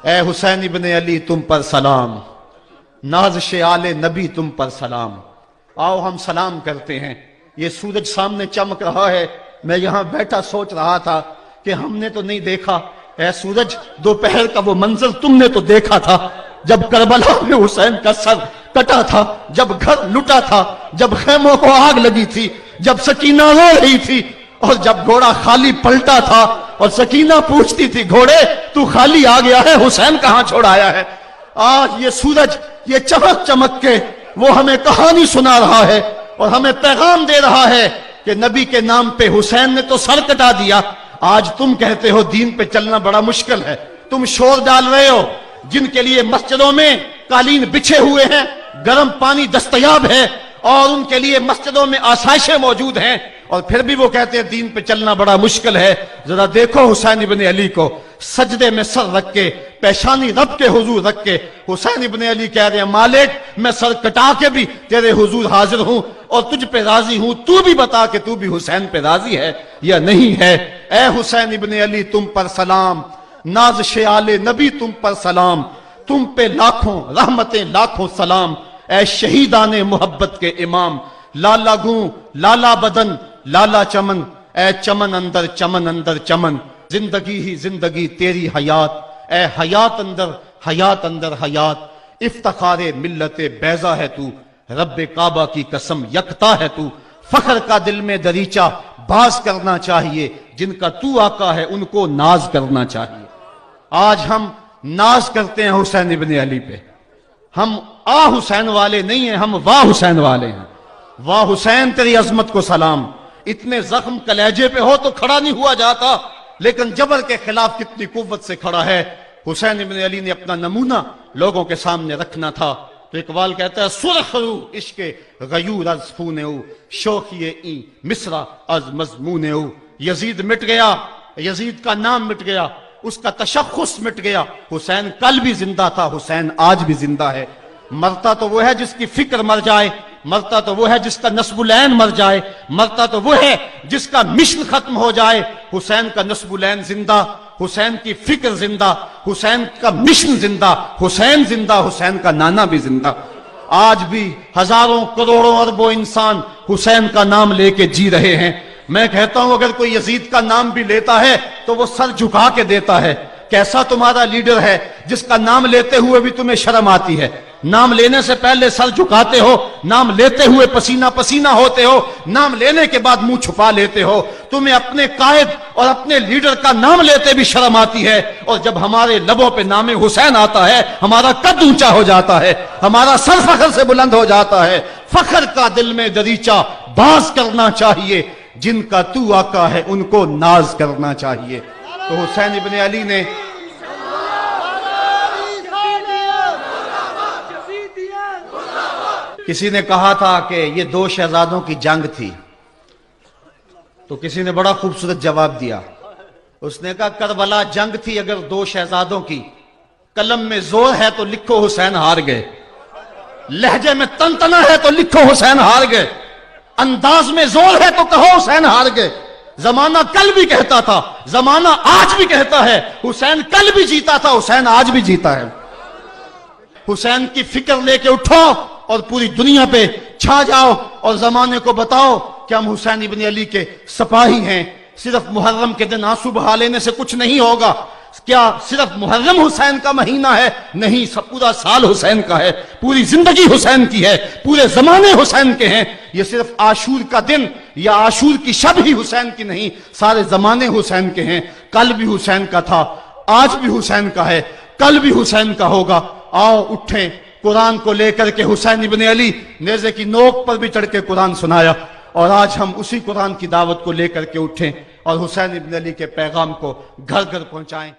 اے حسین ابن علی تم پر سلام، نازش آل نبی تم پر سلام۔ آؤ ہم سلام کرتے ہیں۔ یہ سورج سامنے چمک رہا ہے، میں یہاں بیٹھا سوچ رہا تھا کہ ہم نے تو نہیں دیکھا، اے سورج دوپہر کا وہ منظر تم نے تو دیکھا تھا جب کربلا میں حسین کا سر کٹا تھا، جب گھر لٹا تھا، جب خیموں کو آگ لگی تھی، جب سکینہ رو رہی تھی، اور جب گھوڑا خالی پلٹا تھا اور سکینہ پوچھتی تھی گھوڑے تو خالی آ گیا ہے، حسین کہاں چھوڑ آیا ہے۔ آج یہ سورج یہ چمک چمک کے وہ ہمیں کہانی سنا رہا ہے اور ہمیں پیغام دے رہا ہے کہ نبی کے نام پہ حسین نے تو سر کٹا دیا۔ آج تم کہتے ہو دین پہ چلنا بڑا مشکل ہے، تم شور ڈال رہے ہو، جن کے لیے مسجدوں میں قالین بچھے ہوئے ہیں، گرم پانی دستیاب ہے اور ان کے لیے مسجدوں میں آسائشیں موجود ہیں، اور پھر بھی وہ کہتے ہیں دین پہ چلنا بڑا مشکل ہے۔ ذرا دیکھو حسین ابن علی کو، سجدے میں سر رکھ کے، پیشانی رب کے حضور رکھ کے حسین ابن علی کہہ رہے ہیں مالک میں سر کٹا کے بھی تیرے حضور حاضر ہوں اور تجھ پہ راضی ہوں، تو بھی بتا کہ تو بھی حسین پہ راضی ہے یا نہیں ہے۔ اے حسین ابن علی تم پر سلام، نازش آل نبی تم پر سلام، تم پہ لاکھوں رحمتیں لاکھوں سلام۔ اے شہیدان محبت کے امام، لالا گوں لالا بدن لالا چمن، اے چمن اندر چمن اندر چمن، زندگی ہی زندگی تیری حیات، اے حیات اندر حیات اندر حیات، افتخار ملت بیضا ہے تو، رب کعبہ کی قسم یکتا ہے تو، فخر کا دل میں دریچہ باز کرنا چاہیے، جن کا تو آقا ہے ان کو ناز کرنا چاہیے۔ آج ہم ناز کرتے ہیں حسین ابن علی پہ، ہم آ حسین والے نہیں ہیں، ہم واہ حسین والے ہیں۔ واہ حسین تیری عظمت کو سلام، اتنے زخم کلیجے پہ ہو تو کھڑا نہیں ہوا جاتا، لیکن جبر کے خلاف کتنی قوت سے کھڑا ہے۔ حسین ابن علی نے اپنا نمونہ لوگوں کے سامنے رکھنا تھا، تو اقبال کہتا ہے سرخ رو عشق غیور از خون او، شوخی این مصرع از مضمون او۔ یزید مٹ گیا، یزید کا نام مٹ گیا، اس کا تشخص مٹ گیا، حسین کل بھی زندہ تھا، حسین آج بھی زندہ ہے۔ مرتا تو وہ ہے جس کی فکر مر جائے، مرتا تو وہ ہے جس کا نسب العین مر جائے، مرتا تو وہ ہے جس کا مشن ختم ہو جائے۔ حسین کا نسب العین زندہ، حسین کی فکر زندہ، حسین کا مشن زندہ، حسین زندہ، حسین کا نانا بھی زندہ۔ آج بھی ہزاروں کروڑوں اربوں انسان حسین کا نام لے کے جی رہے ہیں۔ میں کہتا ہوں اگر کوئی یزید کا نام بھی لیتا ہے تو وہ سر جھکا کے دیتا ہے۔ کیسا تمہارا لیڈر ہے جس کا نام لیتے ہوئے بھی تمہیں شرم آتی ہے؟ نام لینے سے پہلے سر جھکاتے ہو، نام لیتے ہوئے پسینہ پسینہ ہوتے ہو، نام لینے کے بعد منہ چھپا لیتے ہو۔ تمہیں اپنے قائد اور اپنے لیڈر کا نام لیتے بھی شرم آتی ہے، اور جب ہمارے لبوں پہ نام حسین آتا ہے ہمارا قد اونچا ہو جاتا ہے، ہمارا سر فخر سے بلند ہو جاتا ہے۔ فخر کا دل میں دریچہ باز کرنا چاہیے، جن کا تو آقا ہے ان کو ناز کرنا چاہیے۔ تو حسین ابن علی نے کسی نے کہا تھا کہ یہ دو شہزادوں کی جنگ تھی، تو کسی نے بڑا خوبصورت جواب دیا، اس نے کہا کربلا جنگ تھی اگر دو شہزادوں کی، قلم میں زور ہے تو لکھو حسین ہار گئے، لہجے میں تنتنا ہے تو لکھو حسین ہار گئے، انداز میں زور ہے تو کہو حسین ہار گئے۔ زمانہ کل بھی کہتا تھا، زمانہ آج بھی کہتا ہے، حسین کل بھی جیتا تھا، حسین آج بھی جیتا ہے۔ حسین کی فکر لے کے اٹھو اور پوری دنیا پہ چھا جاؤ اور زمانے کو بتاؤ کہ ہم حسین ابن علی کے سپاہی ہیں۔ صرف محرم کے دن آنسو بہا لینے سے کچھ نہیں ہوگا۔ کیا صرف محرم حسین کا مہینہ ہے؟ نہیں، پورا سال حسین کا ہے، پوری زندگی حسین کی ہے، پورے زمانے حسین کے ہیں۔ یہ صرف عاشور کا دن یا عاشور کی شب ہی حسین کی نہیں، سارے زمانے حسین کے ہیں۔ کل بھی حسین کا تھا، آج بھی حسین کا ہے، کل بھی حسین کا ہوگا۔ آؤ اٹھیں، قرآن کو لے کر کے حسین ابن علی نیزے کی نوک پر بھی چڑھ کے قرآن سنایا، اور آج ہم اسی قرآن کی دعوت کو لے کر کے اٹھیں اور حسین ابن علی کے پیغام کو گھر گھر پہنچائیں۔